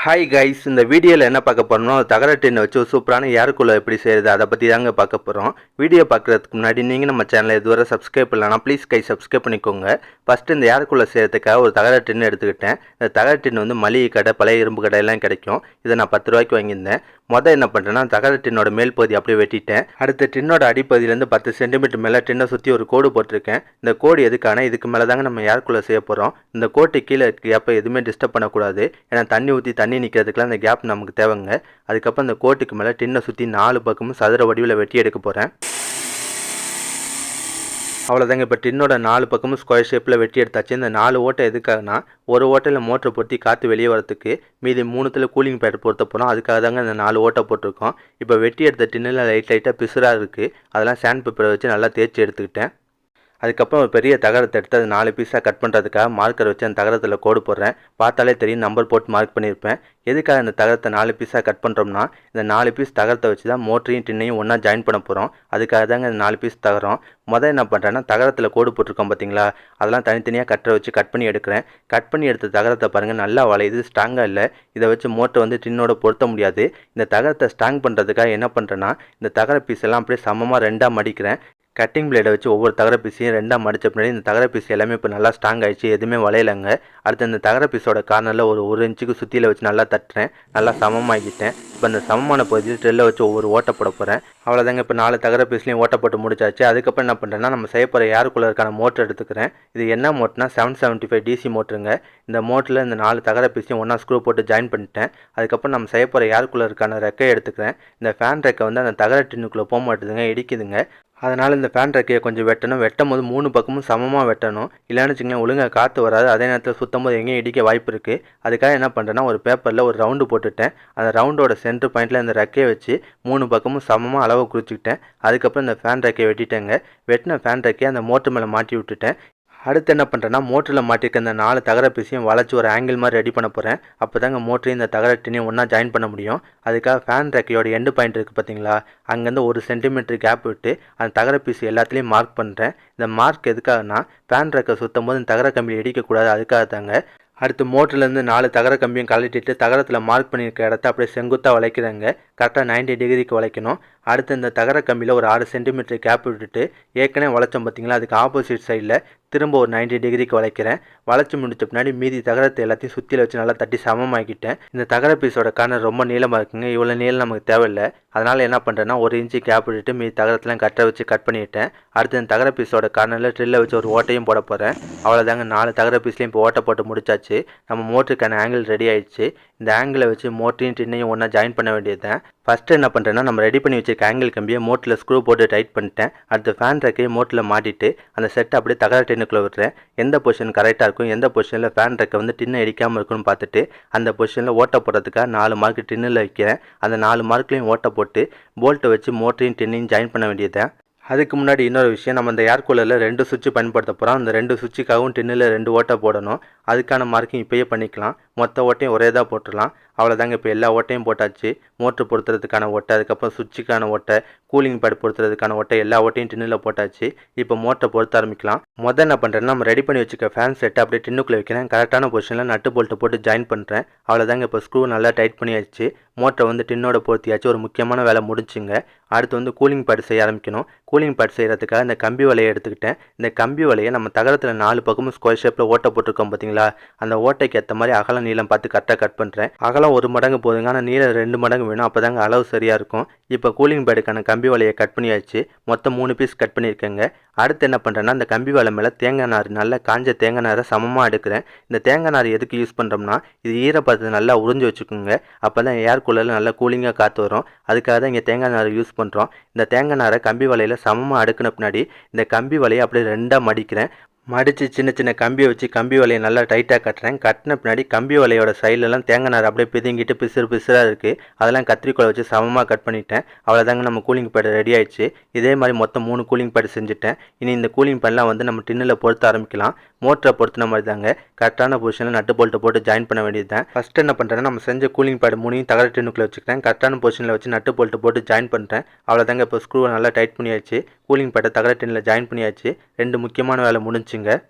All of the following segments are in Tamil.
ஹாய் கைஸ், இந்த வீடியோவில் என்ன பார்க்க போகிறோம்னா தகர டின்னை வச்சு ஒரு சூப்பரான ஏர் கூலர் எப்படி செய்கிறது அதை பற்றி தாங்க பார்க்க போகிறோம். வீடியோ பார்க்குறதுக்கு முன்னாடி நீங்கள் நம்ம சேனலை இதுவரை சப்ஸ்கிரைப் பண்ணலாம், ப்ளீஸ் சப்ஸ்கிரைப் பண்ணிக்கோங்க. ஃபஸ்ட்டு இந்த ஏர் கூலர் செய்கிறதுக்காக ஒரு தகர டின்னு எடுத்துக்கிட்டேன். இந்த தகர டின் வந்து மளிகை கடை, பழைய இரும்பு கடையெல்லாம் கிடைக்கும். இதை நான் 10 ரூபாய்க்கு வாங்கியிருந்தேன். என்ன பண்ணுறேன்னா தகர டின்னோட மேல் பகுதி அப்படியே வெட்டிட்டேன். அடுத்து டின்னோட அடிப்பகுதியிலேருந்து 10 சென்டிமீட்டர் மேலே டின்னை சுற்றி ஒரு கோடு போட்டிருக்கேன். இந்த கோடு எதுக்கான, இதுக்கு மேலே தாங்க நம்ம ஏர் கூலர் செய்ய போகிறோம். இந்த கோட்டு கீழே இருக்க கேப்பை எதுவுமே டிஸ்டர்ப் பண்ணக்கூடாது. ஏன்னா தண்ணி ஊற்றி தண்ணி நிற்கிறதுக்குலாம் அந்த கேப் நமக்கு தேவைங்க. அதுக்கப்புறம் இந்த கோட்டுக்கு மேலே டின்னை சுற்றி 4 பக்கமும் சதுர வடிவில் வெட்டி எடுக்க போகிறேன். அவ்வளோதாங்க. இப்போ டின்னோட 4 பக்கமும் ஸ்கொயர் ஷேப்பில் வெட்டி எடுத்தாச்சு. இந்த 4 ஓட்டை எதுக்காகனா, ஒரு ஓட்டையில் மோட்டரை பொருத்தி காற்று வெளியே வரத்துக்கு, மீதி 3த்தில் கூலிங் பேட் பொருத்த போகிறோம். அதுக்காக தாங்க இந்த 4 ஓட்டை போட்டிருக்கோம். இப்போ வெட்டி எடுத்த டின்னில் லைட்டாக பிசுறாக இருக்குது. அதெல்லாம் சாண்ட் பேப்பரை வச்சு நல்லா தேய்ச்சி எடுத்துக்கிட்டேன். அதுக்கப்புறம் ஒரு பெரிய தகரத்தை எடுத்து அது 4 பீஸாக கட் பண்ணுறதுக்காக மார்க்கர் வச்சு அந்த தகரத்தில் கோடு போடுறேன். பார்த்தாலே தெரியும், நம்பர் போட்டு மார்க் பண்ணியிருப்பேன். எதுக்காக இந்த தகரத்தை 4 பீஸாக கட் பண்ணுறோம்னா, இந்த 4 பீஸ் தகரத்தை வச்சு தான் மோட்டரையும் டின்னையும் ஒன்றா ஜாயின் பண்ண போகிறோம். அதுக்காக தாங்க இந்த 4 பீஸ் தகரம். என்ன பண்ணுறேன்னா, தகரத்தில் கோடு போட்டிருக்கோம் பார்த்தீங்களா, அதெல்லாம் தனித்தனியாக கட்டரை வச்சு கட் பண்ணி எடுக்கிறேன். கட் பண்ணி எடுத்த தகரத்தை பாருங்கள், நல்லா வளையுது, ஸ்ட்ராங்காக இல்லை. இதை வச்சு மோட்டரை வந்து டின்னோட பொருத்த முடியாது. இந்த தகரத்தை ஸ்ட்ராங் பண்ணுறதுக்காக என்ன பண்ணுறேன்னா, இந்த தகர பீஸ் எல்லாம் அப்படியே சமமாக 2ஆக மடிக்கிறேன். கட்டிங் பிளேடை வச்சு ஒவ்வொரு தகர பீஸையும் 2ஆக மடித்த பின்னாடி இந்த தகர பீஸ் எல்லாமே இப்போ நல்லா ஸ்ட்ராங் ஆகிடுச்சு, எதுவுமே வளையலைங்க. அடுத்து இந்த தகர பீஸோட கார்னரில் ஒரு 1 இன்ச்சுக்கு சுற்றியில் வச்சு நல்லா தட்டுறேன். நல்லா சமமாகிக்கிட்டேன். இப்போ இந்த சமமான பகுதியில் ட்ரெல்லை வச்சு ஒவ்வொரு ஓட்ட போட போகிறேன். அவ்வளோதாங்க. இப்போ 4 தகர பீஸ்லையும் ஓட்ட போட்டு முடிச்சாச்சு. அதுக்கப்புறம் என்ன பண்ணுறேன்னா, நம்ம செய்ய போகிற ஏர் கூலருக்கான மோட்டர் எடுத்துக்கிறேன். இது என்ன மோட்டர்னா 775 டிசி மோட்டருங்க. இந்த மோட்டரில் இந்த 4 தகர பீஸையும் ஒன்றா ஸ்க்ரூ போட்டு ஜாயின் பண்ணிட்டேன். அதுக்கப்புறம் நம்ம செய்ய போகிற ஏர் கூலருக்கான ரெக்கையை எடுத்துக்கிறேன். இந்த ஃபேன் ரெக்கை வந்து அந்த தகர டின்னுக்குள்ளே போக மாட்டுதுங்க, இடிக்குதுங்க. அதனால் இந்த ஃபேன் ரெக்கையை கொஞ்சம் வெட்டணும். வெட்டும் போது 3 பக்கமும் சமமாக வெட்டணும். இல்லைன்னு வச்சுக்கோங்களேன், ஒழுங்காக காற்று வராது. அதே நேரத்தில் சுத்தம் போது எங்கேயும் இடிக்க வாய்ப்பு இருக்குது. அதுக்காக என்ன பண்ணுறேன்னா, ஒரு பேப்பரில் ஒரு ரவுண்டு போட்டுட்டேன். அந்த ரவுண்டோட சென்டர் பாயிண்டில் இந்த ரெக்கையை வச்சு 3 பக்கமும் சமமாக அளவு குறிச்சிக்கிட்டேன். அதுக்கப்புறம் இந்த ஃபேன் ரெக்கையை வெட்டிட்டேங்க. வெட்டின ஃபேன் ரெக்கையை அந்த மோட்டர் மேலே மாட்டி விட்டுட்டேன். அடுத்து என்ன பண்ணுறேன்னா, மோட்டரில் மாட்டிருக்க இந்த 4 தகர பீஸையும் வளைச்சி ஒரு ஆங்கிள் மாதிரி ரெடி பண்ண போகிறேன். அப்போ தாங்க மோட்டரையும் இந்த தகர டின்னையும் ஒன்றா ஜாயின் பண்ண முடியும். அதுக்காக ஃபேன் ரெக்கையோட எண்டு பாயிண்ட் இருக்குது பார்த்தீங்களா, அங்கேருந்து 1 சென்டிமீட்டர் கேப் விட்டு அந்த தகர பீஸ் எல்லாத்துலேயும் மார்க் பண்ணுறேன். இந்த மார்க் எதுக்காகனா, ஃபேன் ரெக்கை சுற்றும் போது இந்த தகர கம்பி இடிக்கக்கூடாது, அதுக்காக தாங்க. அடுத்து மோட்டர்லேருந்து 4 தகர கம்பியும் கழட்டிட்டு தகரத்தில் மார்க் பண்ணியிருக்க இடத்த அப்படியே செங்குத்தாக வளைக்கிறேங்க. கரெக்டாக 90 டிகிரிக்கு வளைக்கணும். அடுத்து இந்த தகர கம்பியில் ஒரு 6 சென்டிமீட்டர் கேப் விட்டுட்டு ஏற்கனவே வளைச்சோம் பார்த்தீங்களா, அதுக்கு ஆப்போசிட் சைடில் திரும்ப ஒரு 90 டிகிரிக்கு வளைக்கிறேன். வளைச்சி முடிச்ச பின்னாடி மீதி தகரத்தை எல்லாத்தையும் சுற்றியில் வச்சு நல்லா தட்டி சமமாக்கிட்டேன். இந்த தகர பீஸோட கார்னர் ரொம்ப நீளமாக இருக்குங்க. இவ்வளோ நீளம் நமக்கு தேவையில்லை. அதனால் என்ன பண்ணுறேன்னா, 1 இன்ச்சு கேப் விட்டுட்டு மீதி தகரத்தெலாம் கட்டை வச்சு கட் பண்ணிவிட்டேன். அடுத்து இந்த தகர பீஸோட கார்னரில் ட்ரில்லை வச்சு ஒரு ஓட்டையும் போட போகிறேன். அவ்வளோதாங்க, 4 தகர பீஸ்லையும் இப்போ ஓட்டை போட்டு முடிச்சாச்சு. நம்ம மோட்டருக்கான ஆங்கிள் ரெடி ஆயிடுச்சு. இந்த ஆங்கிளை வச்சு மோட்டரையும் டின்னையும் ஒன்றா ஜாயின் பண்ண வேண்டியது தான். ஃபஸ்ட்டு என்ன பண்ணுறேன்னா, நம்ம ரெடி பண்ணி வச்சிருக்க ஆங்கிள் கம்பியை மோட்டரில் ஸ்க்ரூ போட்டு டைட் பண்ணிட்டேன். அடுத்து ஃபேன் ரெக்கையை மோட்டரில் மாட்டிட்டு அந்த செட்டை அப்படியே தகர டின்னுக்குள்ளே விட்டுறேன். எந்த பொசிஷன் கரெக்டாக இருக்கும், எந்த பொசிஷனில் ஃபேன் ரெக்கை வந்து டின்னை இடிக்காமல் இருக்குன்னு பார்த்துட்டு அந்த பொசிஷனில் ஓட்டை போடுறதுக்காக 4 மார்க் டின்னில் வைக்கிறேன். அந்த 4 மார்க்லையும் ஓட்டை போட்டு போல்ட்டை வச்சு மோட்டரையும் டின்னையும் ஜாயின் பண்ண வேண்டியது தான். அதுக்கு முன்னாடி இன்னொரு விஷயம், நம்ம இந்த ஏர் கூலரில் 2 சுவிட்ச் பயன்படுத்த போகிறோம். அந்த 2 சுவிட்சுக்காகவும் டின்னில் 2 ஓட்டை போடணும். அதுக்கான மார்க்கிங் இப்போயே பண்ணிக்கலாம். மொத்த ஓட்டையும் ஒரே தான் போட்டுடலாம். அவ்வளோதாங்க. இப்போ எல்லா ஓட்டையும் போட்டாச்சு. மோட்ரு பொறுத்துறதுக்கான ஓட்டை, அதுக்கப்புறம் சுவிட்சுக்கான ஓட்டை, கூலிங் பேட் பொறுத்துறதுக்கான ஓட்டை, எல்லா ஓட்டையும் டின்னில் போட்டாச்சு. இப்போ மோட்டரை பொறுத்த ஆரம்பிக்கலாம். என்ன பண்ணுறேன்னா, நம்ம ரெடி பண்ணி வச்சுக்க ஃபேன் செட்டை அப்படியே டின்னுக்குள்ளே வைக்கிறேன். கரெக்டான பொசிஷனில் நட்டு போல்ட்டை போட்டு ஜாயின் பண்ணுறேன். அவ்வளோதாங்க. இப்போ ஸ்க்ரூ நல்லா டைட் பண்ணியாச்சு. மோட்டரை வந்து டின்னோட பொறுத்தியாச்சு. ஒரு முக்கியமான வேலை முடிச்சுங்க. அடுத்து வந்து கூலிங் பேட் செய்ய ஆரம்பிக்கணும். கூலிங் பேட் செய்கிறதுக்காக இந்த கம்பி வலையை எடுத்துக்கிட்டேன். இந்த கம்பி வலையை நம்ம தகரத்தில் 4 பக்கமும் ஸ்கொயர் ஷேப்பில் ஓட்டை போட்டிருக்கோம் பார்த்தீங்களா, அந்த ஓட்டைக்கு ஏற்ற மாதிரி அகலம் நீளம் பார்த்து கரெக்டாக கட் பண்ணுறேன். அகலம் 1 மடங்கு போதுங்க, ஆனால் நீளம் 2 மடங்கு வேணும். அப்போ தாங்க அளவு சரியாக இருக்கும். இப்போ கூலிங் பேடுக்கான கம்பி வலையை கட் பண்ணியாச்சு. மொத்தம் 3 பீஸ் கட் பண்ணியிருக்கேங்க. அடுத்து என்ன பண்ணுறேன்னா, அந்த கம்பி வலை மேலே தேங்காய் நார், நல்லா காஞ்ச தேங்காய் நாரை சமமாக எடுக்கிறேன். இந்த தேங்காய் நார் எதுக்கு யூஸ் பண்ணுறோம்னா, இது ஈரப்பதத்தை நல்லா உறிஞ்சி வச்சுக்கோங்க. அப்போ தான் ஏர் கூலரில் நல்லா கூலிங்காக காற்று வரும். அதுக்காக தான் இங்கே தேங்காய் நாரை யூஸ் பண்ணுறோம். இந்த தேங்காய் நாரை கம்பி வலையில் சமமாக அடுக்கின பின்னாடி இந்த கம்பி வலையை அப்படியே 2ஆக மடிக்கிறேன். மடித்து சின்ன சின்ன கம்பியை வச்சு கம்பி வலையை நல்லா டைட்டாக கட்டுறேன். கட்டின பின்னாடி கம்பி வலையோட சைட்லலாம் தேங்காய் நார் அப்படியே பிதுங்கிட்டு பிசுறாக இருக்குது. அதெல்லாம் கத்திரிக்கோலை வச்சு சமமாக கட் பண்ணிட்டேன். அவ்வளோதாங்க, நம்ம கூலிங் பேட் ரெடி ஆயிடுச்சு. இதே மாதிரி மொத்தம் 3 கூலிங் பேட் செஞ்சுட்டேன். இனி இந்த கூலிங் பேட்லாம் வந்து நம்ம டின்னில் பொறுத்த ஆரம்பிக்கலாம். மோட்டரை பொறுத்தின மாதிரி தாங்க. கரெக்டான பொசிஷனில் நட்டு போல்ட்டை போட்டு ஜாயின் பண்ண வேண்டியது தான். ஃபஸ்ட்டு என்ன பண்ணுறேன்னா, நம்ம செஞ்ச கூலிங் பேட் 3ஐயும் தகர டின்னுக்குள்ளே வச்சுக்கிறேன். கரெக்டான பொசிஷனில் வச்சு நட்டு போல்ட்டை போட்டு ஜாயின் பண்ணுறேன். அவ்வளோதாங்க. இப்போ ஸ்க்ரூவை நல்லா டைட் பண்ணியாச்சு. கூலிங் பேட்டை தகர டின்னில் ஜாயின் பண்ணியாச்சு. 2 முக்கியமான வேலை முடிஞ்சுங்க.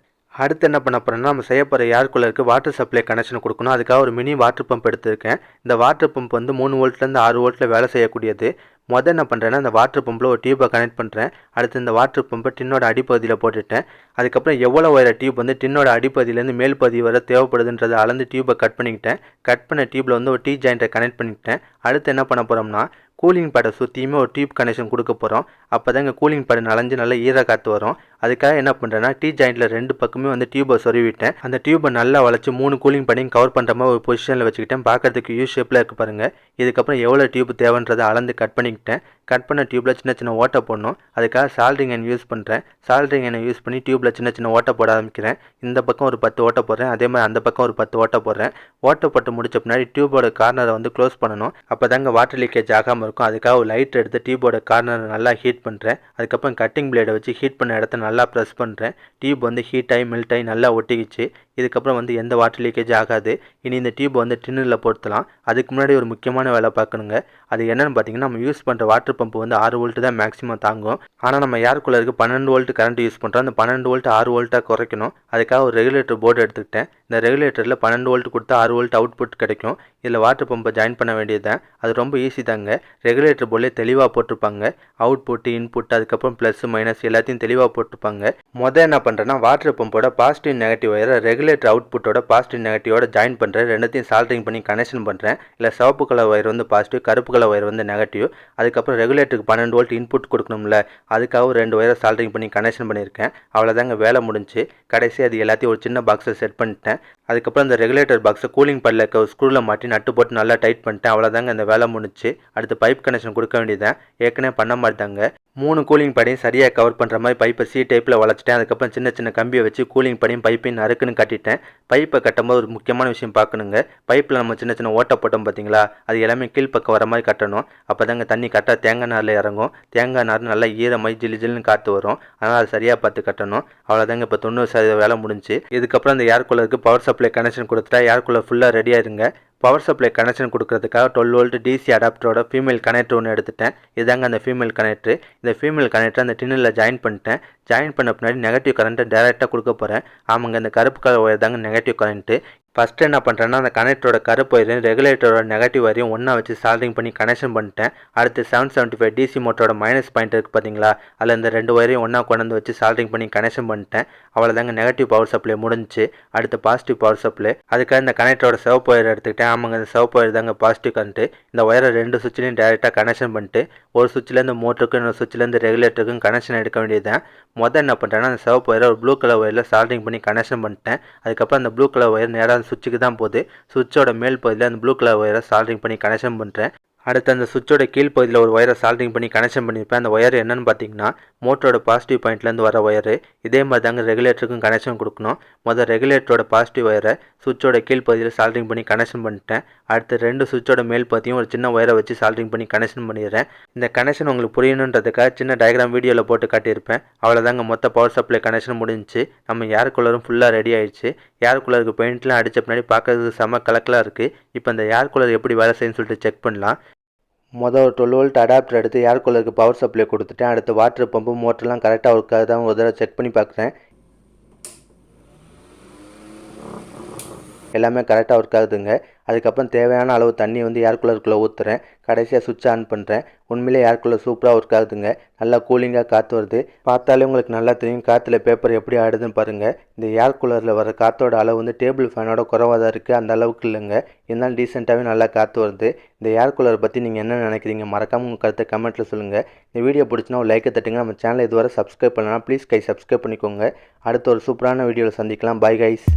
அடுத்து என்ன பண்ண போகிறோம்னா நம்ம செய்ய போகிற ஏர் கூலருக்கு வாட்டர் சப்ளை கனெக்ஷன் கொடுக்கணும். அதுக்காக ஒரு மினி வாட்டர் பம்ப் எடுத்திருக்கேன். இந்த வாட்டர் பம்ப் வந்து 3 வோல்ட்லேருந்து 6 வோல்ட்டில் வேலை செய்யக்கூடியது. என்ன பண்ணுறேன்னா இந்த வாட்டர் பம்பில் ஒரு டியூப்பை கனெக்ட் பண்ணுறேன். அடுத்து இந்த வாட்டர் பம்பை டின்னோட அடிப்பகுதியில் போட்டுட்டேன். அதுக்கப்புறம் எவ்வளோ வர டியூப் வந்து டின்னோட அடிப்பகுதியிலேருந்து மேல் பகுதி வர தேவைப்படுதுன்றதை அளந்து டியூப்பை கட் பண்ணிக்கிட்டேன். கட் பண்ண டியூப்பில் வந்து ஒரு ஜாயிண்ட்டை கனெக்ட் பண்ணிக்கிட்டேன். அடுத்து என்ன பண்ண போகிறோம்னா கூலிங் பேடை சுற்றியுமே ஒரு டியூப் கனெக்ஷன் கொடுக்க போகிறோம். அப்போ தாங்க கூலிங் பேடு நனைஞ்சு நல்லா ஈர காற்று வரும். அதுக்காக என்ன பண்ணுறேன்னா ஜாயிண்ட்டில் 2 பக்கமே வந்து டியூப்பை சொருவிட்டேன். அந்த டியூப்பை நல்லா வளைச்சி 3 கூலிங் பேடையும் கவர் பண்ணுற மாதிரி ஒரு பொசிஷனில் வச்சுக்கிட்டேன். பார்க்கறதுக்கு யூ ஷேப்பில் இருக்குது பாருங்கள். இதுக்கப்புறம் எவ்வளோ டியூப் தேவைன்றதை அளந்து கட் பண்ணிக்கிட்டேன். கட் பண்ண டியூப்பில் சின்ன சின்ன ஓட்டை போடணும். அதுக்காக சால்ட்ரிங் எண்ணெய் யூஸ் பண்ணுறேன். சால்ட்ரிங் எண்ணெய் யூஸ் பண்ணி டியூப்பில் சின்ன சின்ன ஓட்டை போட ஆரம்பிக்கிறேன். இந்த பக்கம் ஒரு 10 ஓட்டை போடுறேன். அதே மாதிரி அந்த பக்கம் ஒரு 10 ஓட்டை போடுறேன். ஓட்டை போட்டு முடிச்ச பின்னாடி டியூபோட கார்னரை வந்து க்ளோஸ் பண்ணணும். அப்போ தாங்க வாட்டர் லீக்கேஜ் ஆகாமல் இருக்கும். அதுக்காக ஒரு லைட் எடுத்து டியூபோட கார்னரை நல்லா ஹீட் பண்ணுறேன். அதுக்கப்புறம் கட்டிங் பிளேடை வச்சு ஹீட் பண்ண இடத்த நல்லா ப்ரெஸ் பண்ணுறேன். டியூப் வந்து ஹீட் ஆகி மெல்ட் ஆகி நல்லா ஒட்டிக்கிச்சு. இதுக்கப்புறம் வந்து எந்த வாட்டர் லீக்கேஜ் ஆகாது. இனி இந்த டியூப் வந்து டின்னில் போட்டுலாம். அதுக்கு முன்னாடி ஒரு முக்கியமான வேலை பார்க்கணுங்க. அது என்னென்னு பார்த்தீங்கன்னா நம்ம யூஸ் பண்ணுற வாட்டர் பம்ப் வந்து 6 வோல்ட்டு தான் மேக்ஸிமம் தாங்கும். ஆனால் நம்ம ஏர் கூலருக்கு 12 வோல்ட் கரண்ட் யூஸ் பண்ணுறோம். அந்த 12 வோல்ட் 6 வோல்ட்டாக குறைக்கணும். அதுக்காக ஒரு ரெகுலேட்டர் போர்டு எடுத்துக்கிட்டேன். இந்த ரெகுலேட்டரில் 12 வோல்ட் கொடுத்தா 6 வோல்ட் அவுட்புட் கிடைக்கும். இதில் வாட்டர் பம்பை ஜாயின் பண்ண வேண்டியது தான். அது ரொம்ப ஈஸி தாங்க. ரெகுலேட்டர் போர்டில் தெளிவாக போட்டிருப்பாங்க. அவுட்புட் இன்புட் அதுக்கப்புறம் ப்ளஸ் மைனஸ் எல்லாத்தையும் தெளிவாக போட்டிருப்பாங்க. என்ன பண்ணுறேன்னா வாட்டர் பம்போட பாசிட்டிவ் நெகட்டிவ் வயரை ரெகுலேட்டர் அவுட்புட்டோட பாசிட்டிவ் நெகட்டிவோட ஜாயின் பண்ணுறேன். ரெண்டுத்தையும் சால்ட்ரிங் பண்ணி கனெக்ஷன் பண்ணுறேன். இல்லை சிவப்பு கலர் வயர் வந்து பாசிட்டிவ், கருப்பு கலர் வயர் வந்து நெகட்டிவ். அதுக்கப்புறம் ரெகுலேட்டருக்கு 12 வோல்ட் இன்புட் கொடுக்கணும்ல, அதுக்காக 2 வயரை சால்ட்ரிங் பண்ணி கனெக்ஷன் பண்ணியிருக்கேன். அவ்வளோதாங்க வேலை முடிஞ்சு. கடைசி அது எல்லாத்தையும் ஒரு சின்ன பாக்ஸில் செட் பண்ணிட்டேன். அதுக்கப்புறம் இந்த ரெகுலேட்டர் பாக்ஸை கூலிங் பேடில் இருக்க ஒரு ஸ்க்ரூவில் மாட்டி நட்டு போட்டு நல்லா டைட் பண்ணிட்டேன். அவ்வளோதாங்க இந்த வேலை முடிஞ்சு. அடுத்து பைப் கனெக்ஷன் கொடுக்க வேண்டியதான். ஏற்கனவே பண்ண மாட்டாங்க. 3 கூலிங் பேடையும் சரியாக கவர் பண்ணுற மாதிரி பைப்பை சி டைப்பில் வளைச்சிட்டேன். அதுக்கப்புறம் சின்ன சின்ன கம்பியை வச்சு கூலிங் பேடையும் பைப்பையும் நறுக்குன்னு கட்டிட்டேன். பைப்பை கட்டும்போது ஒரு முக்கியமான விஷயம் பார்க்கணுங்க. பைப்பில் நம்ம சின்ன சின்ன ஓட்டை போட்டோம் பார்த்தீங்களா, அது எல்லாமே கீழ்ப்பக்கம் வர மாதிரி கட்டணும். அப்போ தாங்க தண்ணி கரெக்டாக தேங்காய் நாரில் இறங்கும். தேங்காய் நார் நல்லா ஈரமாய் ஜில்லு ஜில்லுன்னு காற்று வரும். அதனால் அது சரியாக பார்த்து கட்டணும். அவ்வளோதாங்க இப்போ 90% வேலை முடிஞ்சு. இதுக்கப்புறம் இந்த ஏர் கூலருக்கு பவர் சப்ளை கனெக்ஷன் கொடுத்துட்டா ஏர் கூலர் ஃபுல்லாக ரெடியாக இருங்க. பவர் சப்ளை கனெக்ஷன் கொடுக்கறதுக்காக 12 வோல்ட் டிசி அடாப்டரோட ஃபீமேல் கனெக்டர் ஒன்று எடுத்துட்டேன். இதாங்க அந்த ஃபீமேல் கனெக்டர். இந்த ஃபீமேல் கனெக்டர் அந்த டின்னில் ஜாயின் பண்ணிட்டேன். ஜாயின் பண்ண பின்னாடி நெகட்டிவ் கரண்ட்டை டேரெக்டாக கொடுக்க போகிறேன். ஆமாங்க இந்த கருப்பு கலர் ஒயர் தாங்க நெகட்டிவ் கரண்ட்டு. ஃபஸ்ட்டு என்ன பண்ணுறேன்னா அந்த கனெக்டரோட கருப்பு வயரையும் ரெகுலேட்டரோட நெகட்டிவ் வயரையும் ஒன்றா வச்சு சால்ட்ரிங் பண்ணி கனெக்ஷன் பண்ணிட்டேன். அடுத்து 775 டிசி மோட்டரோட மைனஸ் பாயிண்ட் இருக்குது பார்த்தீங்களா, அதில் இந்த 2 வயரையும் ஒன்றா கொண்டு வச்சு சால்ட்ரிங் பண்ணி கனெக்ஷன் பண்ணிட்டேன். அவ்வளோதாங்க நெகட்டிவ் பவர் சப்ளை முடிஞ்சு. அடுத்து பாசிட்டிவ் பவர் சப்ளை. அதுக்காக இந்த கனெக்டரோட சிவப்பு வயர் எடுத்துக்கிட்டேன். ஆமாங்க இந்த சிவப்பு வயர் தாங்க பாசிட்டிவ் கரண்ட்டு. இந்த வயரை 2 சுவிட்ச்லையும் டேரெக்டாக கனெக்ஷன் பண்ணிட்டு ஒரு சுவிட்ச்லேருந்து மோட்டருக்கும் இன்னொரு சுவிட்ச்லேருந்து ரெகுலேட்டருக்கும் கனெக்ஷன் எடுக்க வேண்டியது தான். என்ன பண்ணுறேன்னா அந்த சிவப்பு வயரை ஒரு ப்ளூ கலர் வயரில் சால்ட்ரிங் பண்ணி கனெக்ஷன் பண்ணிட்டேன். அதுக்கப்புறம் அந்த ப்ளூ கலர் வயர் நேராக சுவிட்சுக்கு தான் போகுது. சுவிட்சோட மேல் பகுதியில் அந்த ப்ளூ கலர் வயரை சால்ட்ரிங் பண்ணி கனெக்ஷன் பண்ணுறேன். அடுத்து அந்த சுவிட்சோட கீழ் பகுதியில் ஒரு ஒயரை சால்ட்ரிங் பண்ணி கனெக்ஷன் பண்ணியிருப்பேன். அந்த ஒயர் என்னென்னு பார்த்தீங்கன்னா மோட்டரோட பாசிட்டிவ் பாயிண்ட்லேருந்து வர ஒயரு. இதே மாதிரி தாங்க ரெகுலேட்டருக்கும் கனெக்ஷன் கொடுக்கணும். ரெகுலேட்டரோட பாசிட்டிவ் ஒயரை சுவிட்சோட கீழ் பகுதியில் சால்ட்ரிங் பண்ணி கனெக்ஷன் பண்ணிட்டேன். அடுத்து 2 சுவிட்சோட மேல் பகுதியும் ஒரு சின்ன ஒயரை வச்சு சால்ட்ரிங் பண்ணி கனெக்ஷன் பண்ணிடுறேன். இந்த கனெக்ஷன் உங்களுக்கு புரியணுன்றதுக்காக சின்ன டயக்ராம் வீடியோவில் போட்டு காட்டியிருப்பேன். அவ்வளோதாங்க மொத்த பவர் சப்ளை கனெக்ஷன் முடிஞ்சிச்சு. நம்ம ஏர் கூலரும் ஃபுல்லாக ரெடி ஆயிடுச்சு. ஏர் கூலருக்கு பெயிண்ட்லாம் அடித்த பின்னாடி பார்க்கறதுக்கு செம்ம கலக்கலாக இருக்குது. இப்போ இந்த ஏர் கூலர் எப்படி வேலை செய்யுன்னு சொல்லிட்டு செக் பண்ணலாம். ஒரு 12 வோல்ட் அடாப்டர் எடுத்து ஏர் கூலருக்கு பவர் சப்ளை கொடுத்துட்டேன். அடுத்து வாட்டர் பம்பு மோட்டர்லாம் கரெக்டாக ஒர்க் ஆகுதான் ஒரு தடவை செக் பண்ணி பார்க்குறேன். எல்லாமே கரெக்டாக ஒர்க் ஆகுதுங்க. அதுக்கப்புறம் தேவையான அளவு தண்ணி வந்து ஏர் கூலருக்குள்ளே ஊற்றுறேன். கடைசியாக சுவிட்ச் ஆன் பண்ணுறேன். உண்மையிலே ஏர் கூலர் சூப்பராக ஒர்க் ஆகுதுங்க. நல்லா கூலிங்காக காற்று வருது. பார்த்தாலே உங்களுக்கு நல்லா தெரியும் காற்றுல பேப்பர் எப்படி ஆடுதுன்னு பாருங்கள். இந்த ஏர் கூலரில் வர காற்றோட அளவு வந்து டேபிள் ஃபேனோட குறைவாக தான் இருக்குது. அந்த அளவுக்கு இல்லைங்க. இருந்தாலும் டீசெண்டாகவே நல்லா காற்று வருது. இந்த ஏர் கூலரை பற்றி நீங்கள் என்ன நினைக்கிறீங்க மறக்காமல் உங்கள் கருத்தை கமெண்ட்டில் சொல்லுங்கள். இந்த வீடியோ பிடிச்சினா ஒரு லைக்கை தட்டுங்க. நம்ம சேனலை இதுவரை சப்ஸ்கிரைப் பண்ணலாம் ப்ளீஸ் சப்ஸ்கிரைப் பண்ணிக்கோங்க. அடுத்த ஒரு சூப்பரான வீடியோவில் சந்திக்கலாம். Bye guys.